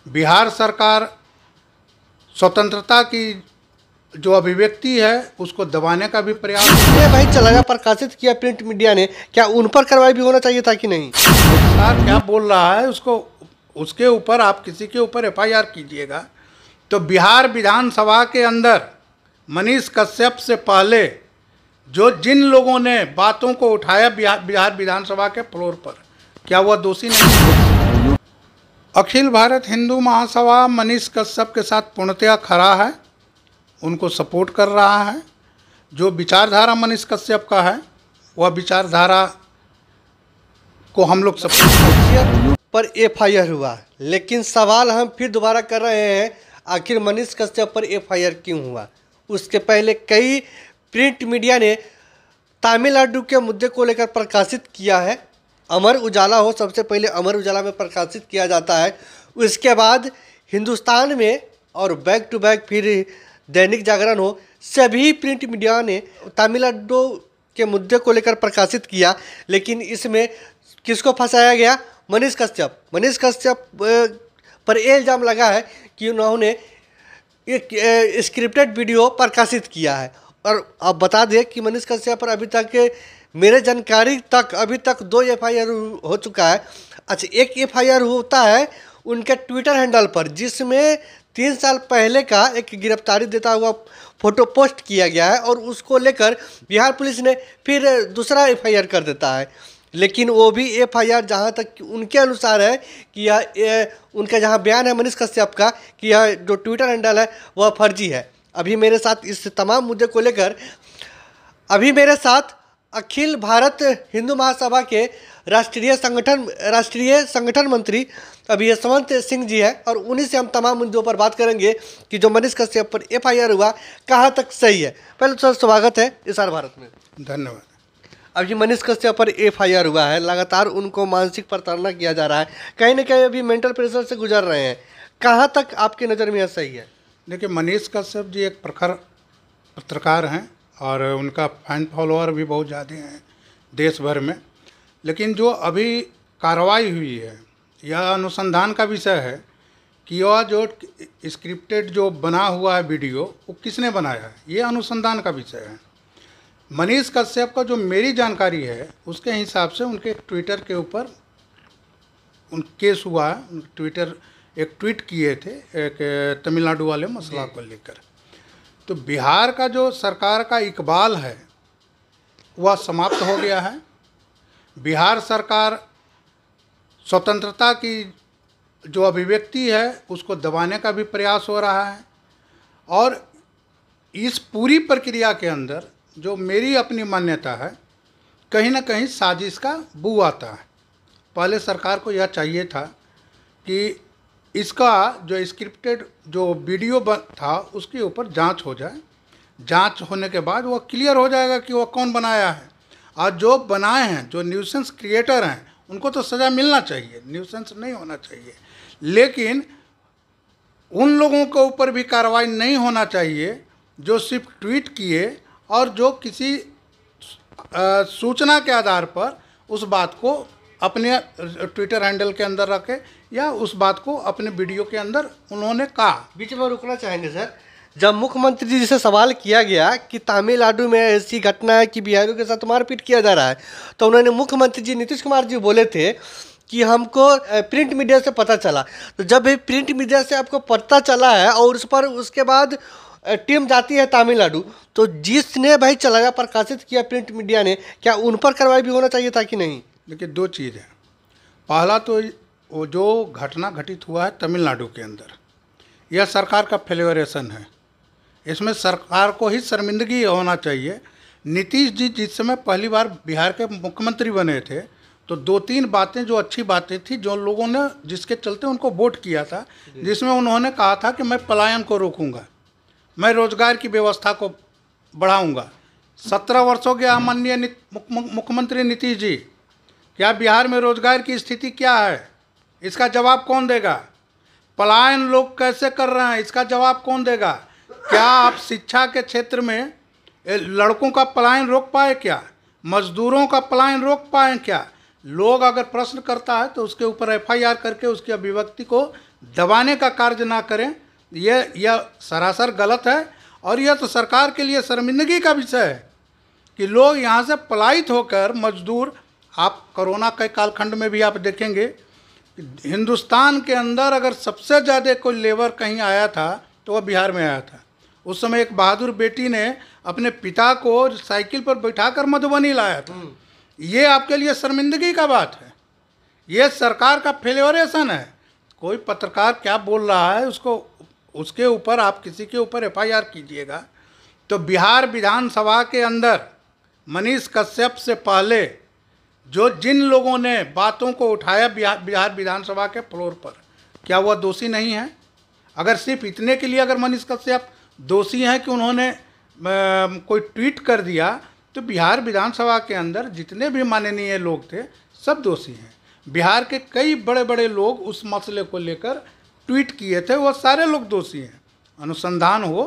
बिहार सरकार स्वतंत्रता की जो अभिव्यक्ति है उसको दबाने का भी प्रयास। ये भाई चलाया प्रकाशित किया प्रिंट मीडिया ने, क्या उन पर कार्रवाई भी होना चाहिए था कि नहीं? सरकार क्या बोल रहा है उसको, उसके ऊपर आप किसी के ऊपर एफआईआर कीजिएगा तो बिहार विधानसभा के अंदर मनीष कश्यप से पहले जो जिन लोगों ने बातों को उठाया बिहार विधानसभा के फ्लोर पर, क्या वह दोषी नहीं? अखिल भारत हिंदू महासभा मनीष कश्यप के साथ पूर्णतया खड़ा है, उनको सपोर्ट कर रहा है। जो विचारधारा मनीष कश्यप का है वह विचारधारा को हम लोग सपोर्ट पर एफआईआर हुआ, लेकिन सवाल हम फिर दोबारा कर रहे हैं, आखिर मनीष कश्यप पर एफआईआर क्यों हुआ? उसके पहले कई प्रिंट मीडिया ने तमिलनाडु के मुद्दे को लेकर प्रकाशित किया है। अमर उजाला हो, सबसे पहले अमर उजाला में प्रकाशित किया जाता है, उसके बाद हिंदुस्तान में, और बैक टू बैक फिर दैनिक जागरण हो, सभी प्रिंट मीडिया ने तमिलनाडु के मुद्दे को लेकर प्रकाशित किया। लेकिन इसमें किसको फंसाया गया? मनीष कश्यप। मनीष कश्यप पर यह इल्ज़ाम लगा है कि उन्होंने एक स्क्रिप्टेड वीडियो प्रकाशित किया है। और अब बता दें कि मनीष कश्यप पर अभी तक मेरे जानकारी तक अभी तक 2 एफआईआर हो चुका है। अच्छा, एक एफआईआर होता है उनके ट्विटर हैंडल पर, जिसमें 3 साल पहले का एक गिरफ्तारी देता हुआ फोटो पोस्ट किया गया है, और उसको लेकर बिहार पुलिस ने फिर दूसरा एफआईआर कर देता है। लेकिन वो भी एफआईआर जहाँ तक उनके अनुसार है कि उनका जहाँ बयान है मनीष कश्यप का कि यह जो ट्विटर हैंडल है वह फर्जी है। अभी मेरे साथ इस तमाम मुद्दे को लेकर मेरे साथ अखिल भारत हिंदू महासभा के राष्ट्रीय संगठन मंत्री अभी यशवंत सिंह जी है, और उन्हीं से हम तमाम मुद्दों पर बात करेंगे कि जो मनीष कश्यप पर एफआईआर हुआ कहाँ तक सही है। पहले तो स्वागत है इशार भारत में। धन्यवाद। अभी मनीष कश्यप पर एफआईआर हुआ है, लगातार उनको मानसिक प्रताड़ना किया जा रहा है, कहीं ना कहीं अभी मेंटल प्रेशर से गुजर रहे हैं, कहाँ तक आपकी नज़र में यह सही है? देखिए, मनीष कश्यप जी एक प्रखर पत्रकार हैं और उनका फैन फॉलोअर भी बहुत ज़्यादा हैं देश भर में। लेकिन जो अभी कार्रवाई हुई है यह अनुसंधान का विषय है कि यह जो स्क्रिप्टेड जो बना हुआ है वीडियो वो किसने बनाया है, ये अनुसंधान का विषय है। मनीष कश्यप का जो मेरी जानकारी है उसके हिसाब से उनके ट्विटर के ऊपर उन केस हुआ है। ट्विटर एक ट्वीट किए थे एक तमिलनाडु वाले मसला को लेकर। तो बिहार का जो सरकार का इकबाल है वह समाप्त हो गया है। बिहार सरकार स्वतंत्रता की जो अभिव्यक्ति है उसको दबाने का भी प्रयास हो रहा है। और इस पूरी प्रक्रिया के अंदर जो मेरी अपनी मान्यता है, कहीं ना कहीं साजिश का बू आता है। पहले सरकार को यह चाहिए था कि इसका जो स्क्रिप्टेड जो वीडियो था उसके ऊपर जांच हो जाए। जांच होने के बाद वह क्लियर हो जाएगा कि वह कौन बनाया है, और जो बनाए हैं, जो न्यूसेंस क्रिएटर हैं, उनको तो सज़ा मिलना चाहिए, न्यूसेंस नहीं होना चाहिए। लेकिन उन लोगों के ऊपर भी कार्रवाई नहीं होना चाहिए जो सिर्फ ट्वीट किए और जो किसी सूचना के आधार पर उस बात को अपने ट्विटर हैंडल के अंदर रखे या उस बात को अपने वीडियो के अंदर उन्होंने कहा। बीच में रुकना चाहेंगे सर, जब मुख्यमंत्री जी से सवाल किया गया कि तमिलनाडु में ऐसी घटना है कि बिहारियों के साथ मारपीट किया जा रहा है, तो उन्होंने मुख्यमंत्री जी नीतीश कुमार जी बोले थे कि हमको प्रिंट मीडिया से पता चला। तो जब प्रिंट मीडिया से आपको पता चला है और उस पर उसके बाद टीम जाती है तमिलनाडु, तो जिसने भाई चलाया प्रकाशित किया प्रिंट मीडिया ने, क्या उन पर कार्रवाई भी होना चाहिए था कि नहीं? देखिए, 2 चीज़ है। पहला तो वो जो घटना घटित हुआ है तमिलनाडु के अंदर, यह सरकार का फेलिवरेशन है। इसमें सरकार को ही शर्मिंदगी होना चाहिए। नीतीश जी जिस समय पहली बार बिहार के मुख्यमंत्री बने थे तो 2-3 बातें जो अच्छी बातें थी, जो लोगों ने जिसके चलते उनको वोट किया था, जिसमें उन्होंने कहा था कि मैं पलायन को रोकूंगा, मैं रोजगार की व्यवस्था को बढ़ाऊंगा। 17 वर्ष हो गया माननीय मुख्यमंत्री नीतीश जी, क्या बिहार में रोजगार की स्थिति क्या है, इसका जवाब कौन देगा? पलायन लोग कैसे कर रहे हैं, इसका जवाब कौन देगा? क्या आप शिक्षा के क्षेत्र में लड़कों का पलायन रोक पाए क्या? मजदूरों का पलायन रोक पाए क्या? लोग अगर प्रश्न करता है तो उसके ऊपर एफआईआर करके उसकी अभिव्यक्ति को दबाने का कार्य ना करें, यह सरासर गलत है। और यह तो सरकार के लिए शर्मिंदगी का विषय है कि लोग यहाँ से पलायित होकर मजदूर, आप कोरोना के कालखंड में भी आप देखेंगे हिंदुस्तान के अंदर अगर सबसे ज़्यादा कोई लेबर कहीं आया था तो वह बिहार में आया था। उस समय एक बहादुर बेटी ने अपने पिता को साइकिल पर बैठाकर मधुबनी लाया था। ये आपके लिए शर्मिंदगी का बात है, ये सरकार का फेलियरेशन है। कोई पत्रकार क्या बोल रहा है उसके ऊपर आप किसी के ऊपर एफआईआर कीजिएगा। तो बिहार विधानसभा के अंदर मनीष कश्यप से पहले जिन लोगों ने बातों को उठाया बिहार विधानसभा के फ्लोर पर, क्या वह दोषी नहीं है? अगर सिर्फ इतने के लिए अगर मनीष कश्यप दोषी हैं कि उन्होंने कोई ट्वीट कर दिया, तो बिहार विधानसभा के अंदर जितने भी माननीय लोग थे सब दोषी हैं। बिहार के कई बड़े बड़े लोग उस मसले को लेकर ट्वीट किए थे, वह सारे लोग दोषी हैं। अनुसंधान हो,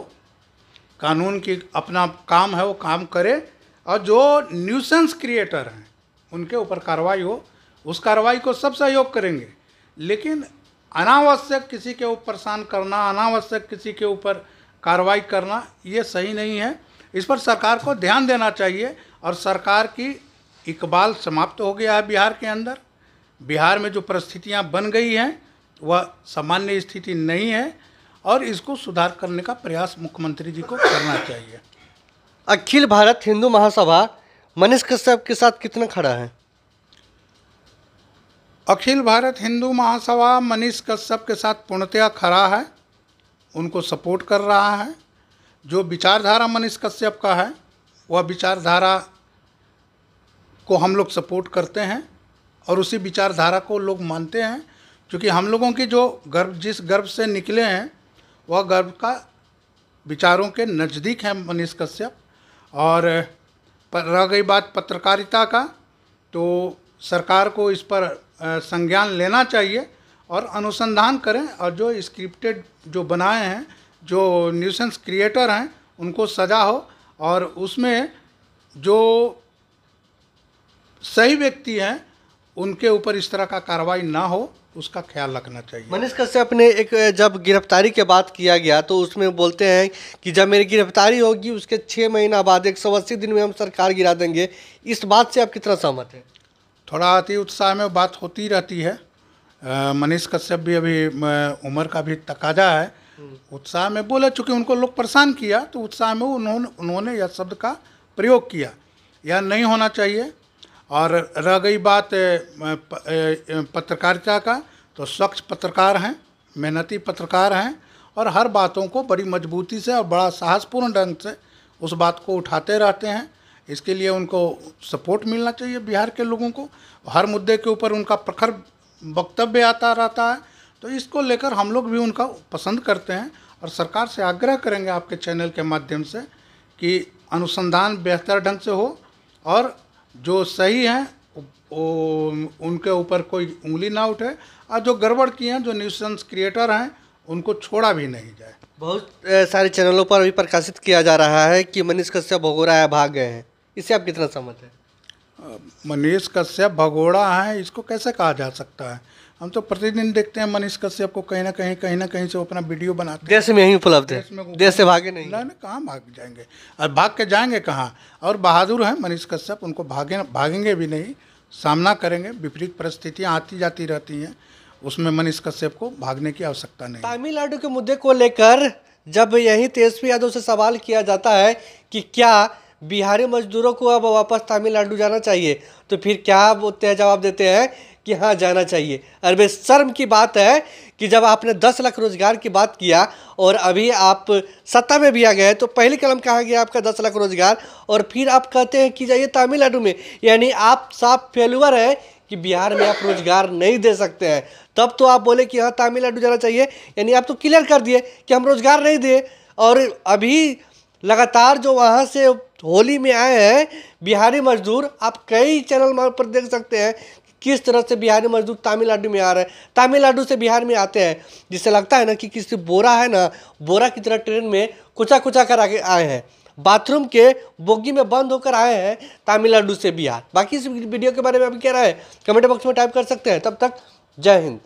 कानून की अपना काम है वो काम करे, और जो न्यूसेंस क्रिएटर हैं उनके ऊपर कार्रवाई हो, उस कार्रवाई को सब सहयोग करेंगे। लेकिन अनावश्यक किसी के ऊपर परेशान करना, अनावश्यक किसी के ऊपर कार्रवाई करना, ये सही नहीं है। इस पर सरकार को ध्यान देना चाहिए। और सरकार की इकबाल समाप्त हो गया है बिहार के अंदर। बिहार में जो परिस्थितियां बन गई हैं वह सामान्य स्थिति नहीं है, और इसको सुधार करने का प्रयास मुख्यमंत्री जी को करना चाहिए। अखिल भारत हिंदू महासभा मनीष कश्यप के साथ कितना खड़ा है? अखिल भारत हिंदू महासभा मनीष कश्यप के साथ पूर्णतया खड़ा है, उनको सपोर्ट कर रहा है। जो विचारधारा मनीष कश्यप का है वह विचारधारा को हम लोग सपोर्ट करते हैं, और उसी विचारधारा को लोग मानते हैं। क्योंकि हम लोगों की जिस गर्भ से निकले हैं वह गर्भ का विचारों के नज़दीक है मनीष कश्यप। और रह गई बात पत्रकारिता का, तो सरकार को इस पर संज्ञान लेना चाहिए और अनुसंधान करें, और जो स्क्रिप्टेड जो बनाए हैं, जो न्यूसेंस क्रिएटर हैं, उनको सजा हो, और उसमें जो सही व्यक्ति हैं उनके ऊपर इस तरह का कार्रवाई ना हो, उसका ख्याल रखना चाहिए। मनीष कश्यप ने जब गिरफ्तारी के बात किया गया तो उसमें बोलते हैं कि जब मेरी गिरफ्तारी होगी उसके 6 महीना बाद 180 दिन में हम सरकार गिरा देंगे। इस बात से आप कितना सहमत हैं? थोड़ा अति उत्साह में बात होती रहती है। मनीष कश्यप भी अभी उम्र का भी तकाजा है, उत्साह में बोले। चूँकि उनको लोग परेशान किया तो उत्साह में उन्होंने यह शब्द का प्रयोग किया, यह नहीं होना चाहिए। और रह गई बात पत्रकारिता का, तो स्वच्छ पत्रकार हैं, मेहनती पत्रकार हैं, और हर बातों को बड़ी मजबूती से और बड़ा साहसपूर्ण ढंग से उस बात को उठाते रहते हैं। इसके लिए उनको सपोर्ट मिलना चाहिए बिहार के लोगों को। हर मुद्दे के ऊपर उनका प्रखर वक्तव्य आता रहता है, तो इसको लेकर हम लोग भी उनका पसंद करते हैं। और सरकार से आग्रह करेंगे आपके चैनल के माध्यम से कि अनुसंधान बेहतर ढंग से हो, और जो सही हैं उनके ऊपर कोई उंगली ना उठे, और जो गड़बड़ किए हैं, जो न्यूसेंस क्रिएटर हैं, उनको छोड़ा भी नहीं जाए। बहुत सारे चैनलों पर अभी प्रकाशित किया जा रहा है कि मनीष कश्यप भगोड़ा है, भाग गए हैं। इससे आप कितना सहमत हैं? मनीष कश्यप भगोड़ा है, इसको कैसे कहा जा सकता है? हम तो प्रतिदिन देखते हैं मनीष कश्यप को कहीं ना कहीं से अपना वीडियो बनाते हैं। देश में ही उपलब्ध है, देश से भागे नहीं। नहीं, कहाँ भाग जाएंगे, और भाग के जाएंगे कहाँ? और बहादुर हैं मनीष कश्यप, उनको भागेंगे भी नहीं, सामना करेंगे। विपरीत परिस्थितियाँ आती जाती रहती हैं, उसमें मनीष कश्यप को भागने की आवश्यकता नहीं। तमिलनाडु के मुद्दे को लेकर जब यही तेजस्वी यादव से सवाल किया जाता है कि क्या बिहारी मजदूरों को अब वापस तमिलनाडु जाना चाहिए, तो फिर क्या वो जवाब देते हैं कि हाँ जाना चाहिए। और बेशर्म की बात है कि जब आपने 10 लाख रोजगार की बात किया और अभी आप सत्ता में भी आ गए, तो पहली कलम कहा गया आपका 10 लाख रोजगार, और फिर आप कहते हैं कि जाइए तमिलनाडु में। यानी आप साफ फेलुअर है कि बिहार में आप रोजगार नहीं दे सकते हैं। तब तो आप बोले कि हाँ तमिलनाडु जाना चाहिए, यानी आप तो क्लियर कर दिए कि हम रोजगार नहीं दे। और अभी लगातार जो वहाँ से होली में आए हैं बिहारी मजदूर, आप कई चैनल पर देख सकते हैं किस तरह से बिहारी मजदूर तमिलनाडु में आ रहे हैं, तमिलनाडु से बिहार में आते हैं, जिससे लगता है ना कि किसी बोरा है ना, बोरा की तरह ट्रेन में कुचा कुचा कर आगे आए हैं। बाथरूम के बोगी में बंद होकर आए हैं तमिलनाडु से बिहार। बाकी इस वीडियो के बारे में अभी क्या रहा है कमेंट बॉक्स में टाइप कर सकते हैं। तब तक जय हिंद।